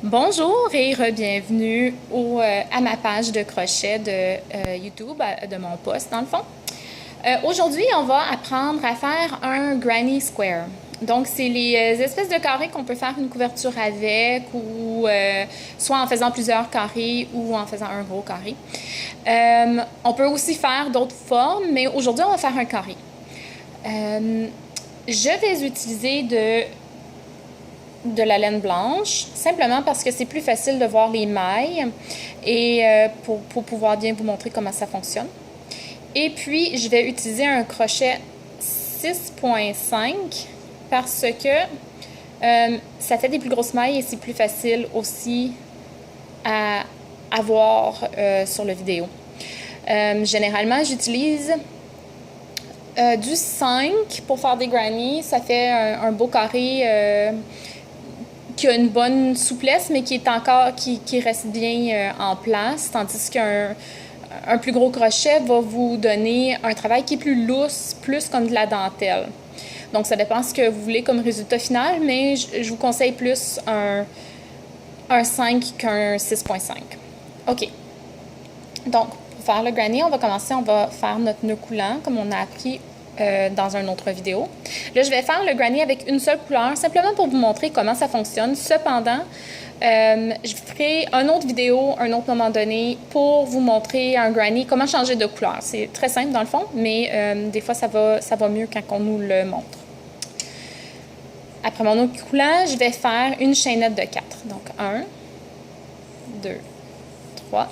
Bonjour et bienvenue à ma page de crochet de YouTube, de mon post dans le fond. Aujourd'hui, on va apprendre à faire un granny square. Donc, c'est les espèces de carrés qu'on peut faire une couverture avec, ou soit en faisant plusieurs carrés ou en faisant un gros carré. On peut aussi faire d'autres formes, mais aujourd'hui, on va faire un carré. Je vais utiliser de la laine blanche, simplement parce que c'est plus facile de voir les mailles et pour pouvoir bien vous montrer comment ça fonctionne. Et puis, je vais utiliser un crochet 6.5 parce que ça fait des plus grosses mailles et c'est plus facile aussi à voir sur la vidéo. Généralement, j'utilise du 5 pour faire des grannies. Ça fait un beau carré qui a une bonne souplesse, mais qui reste bien en place, tandis qu'un plus gros crochet va vous donner un travail qui est plus lousse, plus comme de la dentelle. Donc, ça dépend de ce que vous voulez comme résultat final, mais je vous conseille plus un 5 qu'un 6.5. OK. Donc, pour faire le granny, on va faire notre nœud coulant, comme on a appris dans une autre vidéo. Là, je vais faire le granny avec une seule couleur, simplement pour vous montrer comment ça fonctionne. Cependant, je ferai une autre vidéo, un autre moment donné, pour vous montrer un granny, comment changer de couleur. C'est très simple dans le fond, mais des fois, ça va mieux quand on nous le montre. Après mon nœud coulant, je vais faire une chaînette de 4. Donc, 1, 2, 3,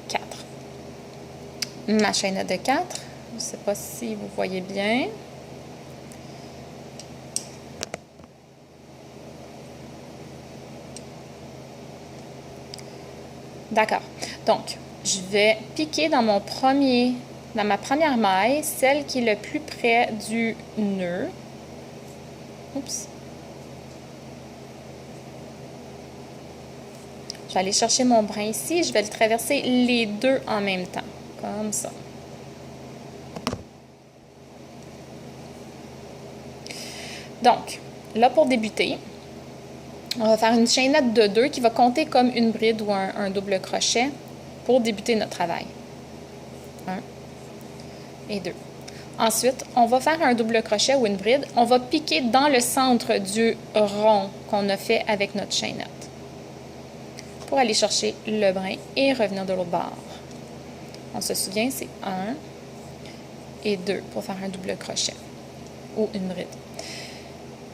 4. Ma chaînette de 4. Je ne sais pas si vous voyez bien. D'accord. Donc, je vais piquer dans ma première maille, celle qui est le plus près du nœud. Oups. Je vais aller chercher mon brin ici. Je vais le traverser les deux en même temps. Comme ça. Donc, là, pour débuter, on va faire une chaînette de 2 qui va compter comme une bride ou un double crochet pour débuter notre travail. 1 et 2. Ensuite, on va faire un double crochet ou une bride. On va piquer dans le centre du rond qu'on a fait avec notre chaînette pour aller chercher le brin et revenir de l'autre bord. On se souvient, c'est 1 et 2 pour faire un double crochet ou une bride.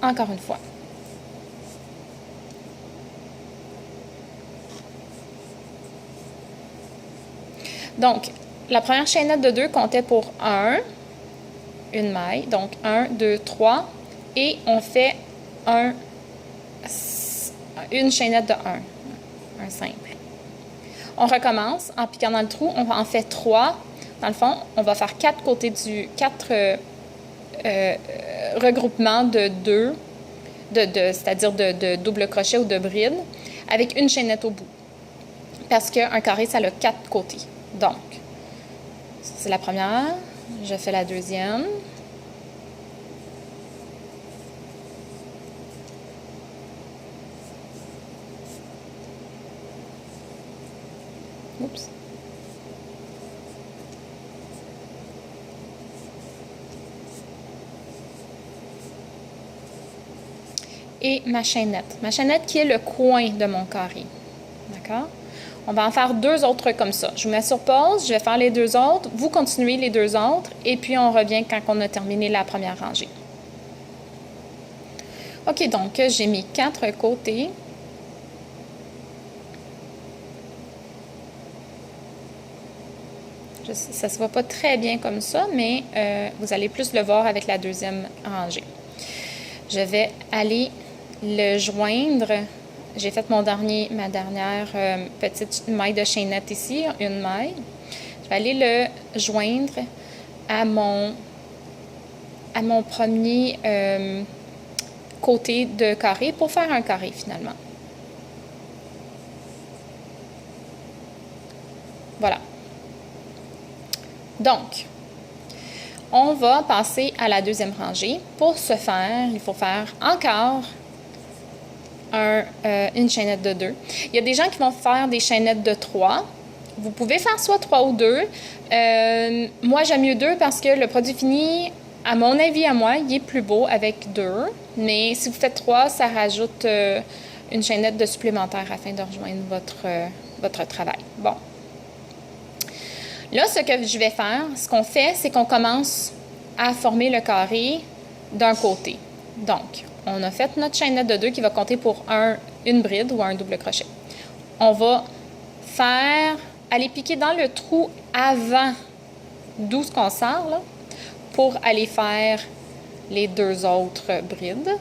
Encore une fois. Donc, la première chaînette de 2 comptait pour une maille. Donc, 1, 2, 3. Et on fait une chaînette de 1 simple. On recommence en piquant dans le trou. On en fait 3. Dans le fond, on va faire 4 regroupements de 2, c'est-à-dire de double crochet ou de bride, avec une chaînette au bout. Parce qu'un carré, ça a 4 côtés. Donc, c'est la première. Je fais la deuxième. Oups. Et ma chaînette. Ma chaînette qui est le coin de mon carré. D'accord? On va en faire 2 autres comme ça. Je vous mets sur pause, je vais faire les 2 autres. Vous continuez les 2 autres et puis on revient quand on a terminé la première rangée. OK, donc j'ai mis 4 côtés. Ça ne se voit pas très bien comme ça, mais vous allez plus le voir avec la deuxième rangée. Je vais aller le joindre. J'ai fait ma dernière petite maille de chaînette ici, une maille. Je vais aller le joindre à mon premier côté de carré pour faire un carré finalement. Voilà. Donc, on va passer à la deuxième rangée. Pour ce faire, il faut faire encore une chaînette de 2. Il y a des gens qui vont faire des chaînettes de 3. Vous pouvez faire soit 3 ou 2. Moi, j'aime mieux 2 parce que le produit fini, à mon avis, à moi, il est plus beau avec 2. Mais si vous faites 3, ça rajoute une chaînette de supplémentaire afin de rejoindre votre travail. Bon. Là, ce que je vais faire, ce qu'on fait, c'est qu'on commence à former le carré d'un côté. Donc, on a fait notre chaînette de 2 qui va compter pour une bride ou un double crochet. On va aller piquer dans le trou avant d'où ce qu'on sort, là, pour aller faire les 2 autres brides.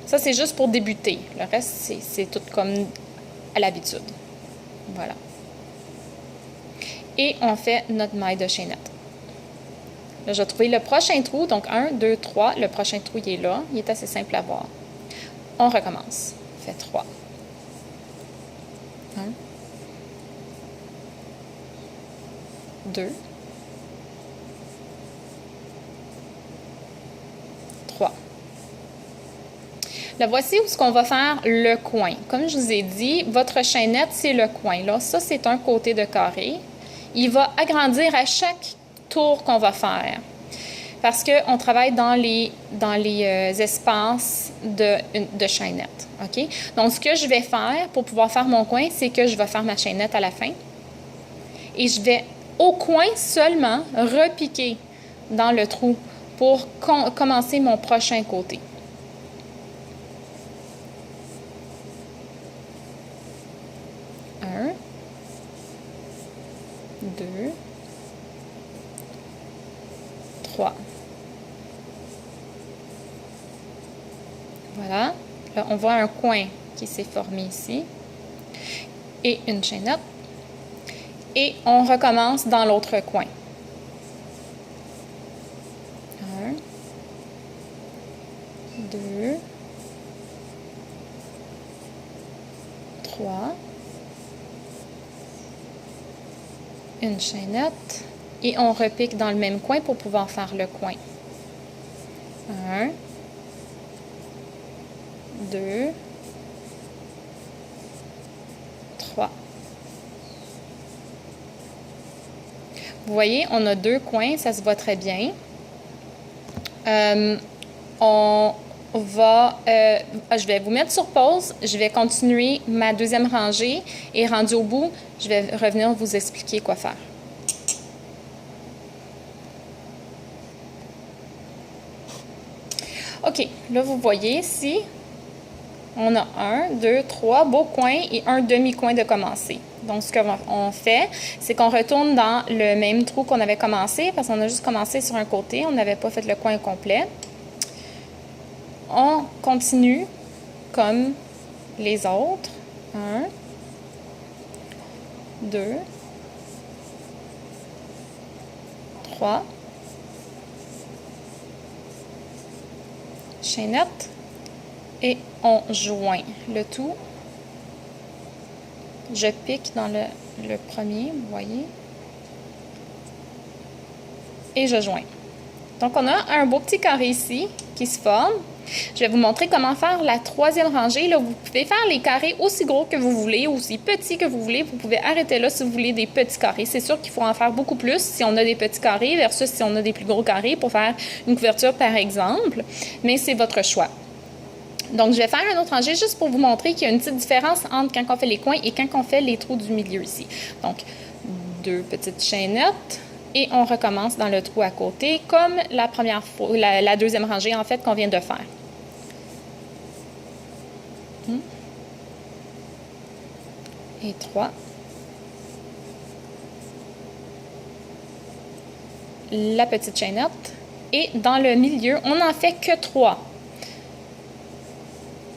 Ça, c'est juste pour débuter. Le reste, c'est tout comme à l'habitude. Voilà. Et on fait notre maille de chaînette. Là, je vais trouver le prochain trou. Donc, 1, 2, 3. Le prochain trou, il est là. Il est assez simple à voir. On recommence. On fait 3. 1, 2, 3. Là, voici où ce qu'on va faire le coin. Comme je vous ai dit, votre chaînette, c'est le coin. Là, ça, c'est un côté de carré. Il va agrandir à chaque tour qu'on va faire. Parce qu'on travaille dans les espaces de chaînette. OK? Donc, ce que je vais faire pour pouvoir faire mon coin, c'est que je vais faire ma chaînette à la fin. Et je vais, au coin seulement, repiquer dans le trou pour commencer mon prochain côté. Un, 2, 3. Voilà. Là, on voit un coin qui s'est formé ici. Et une chaînette. Et on recommence dans l'autre coin. 1, 2, 3. Une chaînette. Et on repique dans le même coin pour pouvoir faire le coin. 1, 2, 3. Vous voyez, on a 2 coins, ça se voit très bien. Je vais vous mettre sur pause, je vais continuer ma deuxième rangée et rendu au bout, je vais revenir vous expliquer quoi faire. OK, là vous voyez ici, on a 1, 2, 3 beaux coins et un demi-coin de commencer. Donc, ce qu'on fait, c'est qu'on retourne dans le même trou qu'on avait commencé, parce qu'on a juste commencé sur un côté, on n'avait pas fait le coin complet. On continue comme les autres. 1, 2, 3. Chaînette. Et on joint le tout. Je pique dans le premier, vous voyez. Et je joins. Donc, on a un beau petit carré ici qui se forme. Je vais vous montrer comment faire la troisième rangée. Là, vous pouvez faire les carrés aussi gros que vous voulez, aussi petits que vous voulez. Vous pouvez arrêter là si vous voulez des petits carrés. C'est sûr qu'il faut en faire beaucoup plus si on a des petits carrés versus si on a des plus gros carrés pour faire une couverture, par exemple. Mais c'est votre choix. Donc, je vais faire un autre rangée juste pour vous montrer qu'il y a une petite différence entre quand on fait les coins et quand on fait les trous du milieu ici. Donc, 2 petites chaînettes. Et on recommence dans le trou à côté, comme la première fois, la deuxième rangée, en fait, qu'on vient de faire. Et 3. La petite chaînette. Et dans le milieu, on n'en fait que 3.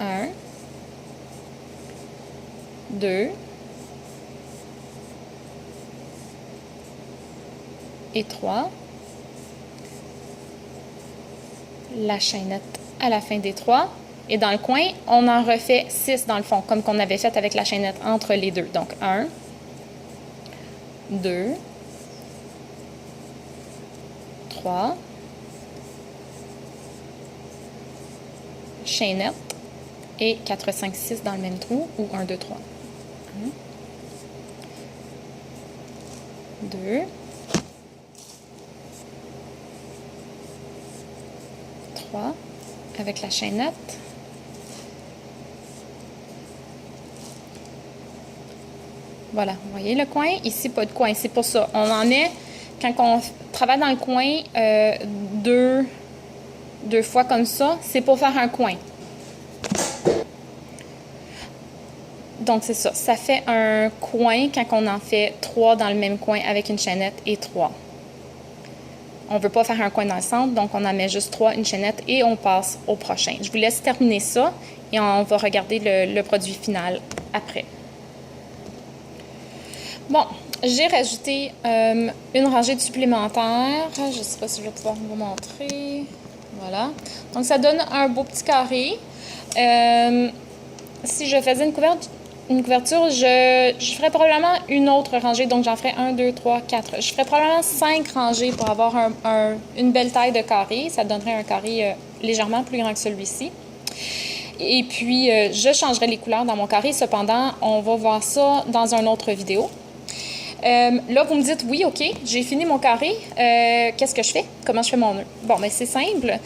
1, 2, et 3. La chaînette à la fin des 3. Et dans le coin, on en refait 6 dans le fond, comme qu'on avait fait avec la chaînette entre les deux. Donc, 1, 2, 3, chaînette et 4, 5, 6 dans le même trou, ou 1, 2, 3. 1, 2, 3, avec la chaînette. Voilà, vous voyez le coin? Ici, pas de coin. C'est pour ça. On en est, quand on travaille dans le coin deux fois comme ça, c'est pour faire un coin. Donc, c'est ça. Ça fait un coin quand on en fait 3 dans le même coin avec une chaînette et 3. On ne veut pas faire un coin dans le centre, donc on en met juste 3, une chaînette, et on passe au prochain. Je vous laisse terminer ça et on va regarder le produit final après. Bon, j'ai rajouté une rangée de supplémentaires. Je ne sais pas si je vais pouvoir vous montrer. Voilà. Donc, ça donne un beau petit carré. Si je faisais une couverture, je ferais probablement une autre rangée. Donc, j'en ferais 1, 2, 3, 4. Je ferais probablement 5 rangées pour avoir une belle taille de carré. Ça donnerait un carré légèrement plus grand que celui-ci. Et puis, je changerai les couleurs dans mon carré. Cependant, on va voir ça dans une autre vidéo. Là, vous me dites, oui, OK, j'ai fini mon carré. Qu'est-ce que je fais? Comment je fais mon nœud? Bon, mais c'est simple.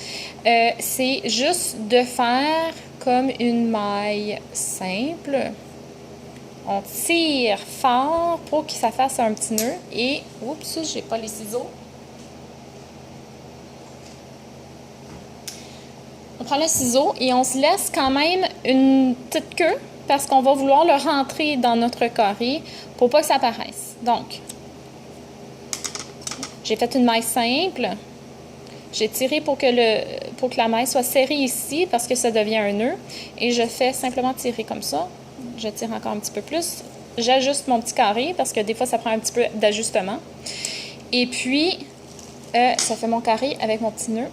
C'est juste de faire comme une maille simple. On tire fort pour que ça fasse un petit nœud. Et, oups, j'ai pas les ciseaux. On prend le ciseau et on se laisse quand même une petite queue parce qu'on va vouloir le rentrer dans notre carré pour pas que ça apparaisse. Donc, j'ai fait une maille simple. J'ai tiré pour que la maille soit serrée ici parce que ça devient un nœud. Et je fais simplement tirer comme ça. Je tire encore un petit peu plus. J'ajuste mon petit carré parce que des fois, ça prend un petit peu d'ajustement. Et puis, ça fait mon carré avec mon petit nœud.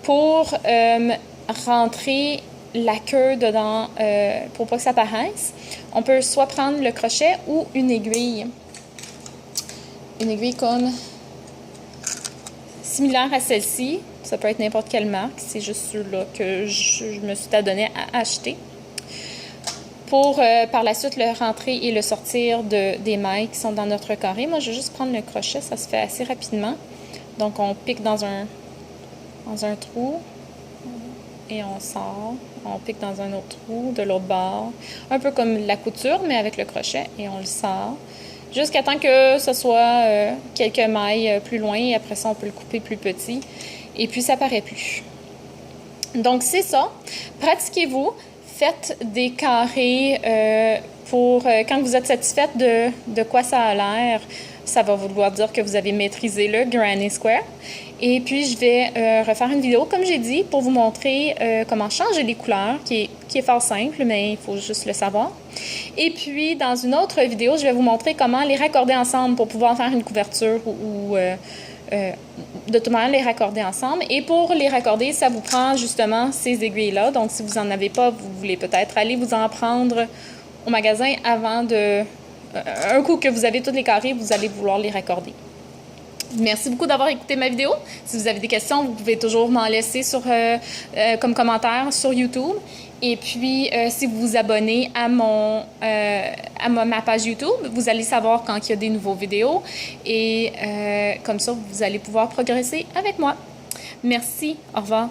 Pour rentrer la queue dedans, pour pas que ça paraisse, on peut soit prendre le crochet ou une aiguille. Une aiguille comme similaire à celle-ci. Ça peut être n'importe quelle marque. C'est juste ceux-là que je me suis adonnée à acheter. Pour par la suite le rentrer et le sortir des mailles qui sont dans notre carré. Moi, je vais juste prendre le crochet. Ça se fait assez rapidement. Donc, on pique dans un trou et on sort. On pique dans un autre trou de l'autre bord. Un peu comme la couture, mais avec le crochet. Et on le sort. Jusqu'à temps que ce soit quelques mailles plus loin. Et après ça, on peut le couper plus petit. Et puis, ça paraît plus. Donc, c'est ça. Pratiquez-vous. Faites des carrés pour quand vous êtes satisfaite de quoi ça a l'air. Ça va vouloir dire que vous avez maîtrisé le Granny Square. Et puis, je vais refaire une vidéo, comme j'ai dit, pour vous montrer comment changer les couleurs, qui est fort simple, mais il faut juste le savoir. Et puis, dans une autre vidéo, je vais vous montrer comment les raccorder ensemble pour pouvoir faire une couverture ou de toute manière les raccorder ensemble. Et pour les raccorder, ça vous prend justement ces aiguilles-là. Donc, si vous n'en avez pas, vous voulez peut-être aller vous en prendre au magasin avant de... un coup que vous avez tous les carrés, vous allez vouloir les raccorder. Merci beaucoup d'avoir écouté ma vidéo. Si vous avez des questions, vous pouvez toujours m'en laisser comme commentaire sur YouTube. Et puis, si vous vous abonnez à ma page YouTube, vous allez savoir quand il y a des nouveaux vidéos. Et comme ça, vous allez pouvoir progresser avec moi. Merci. Au revoir.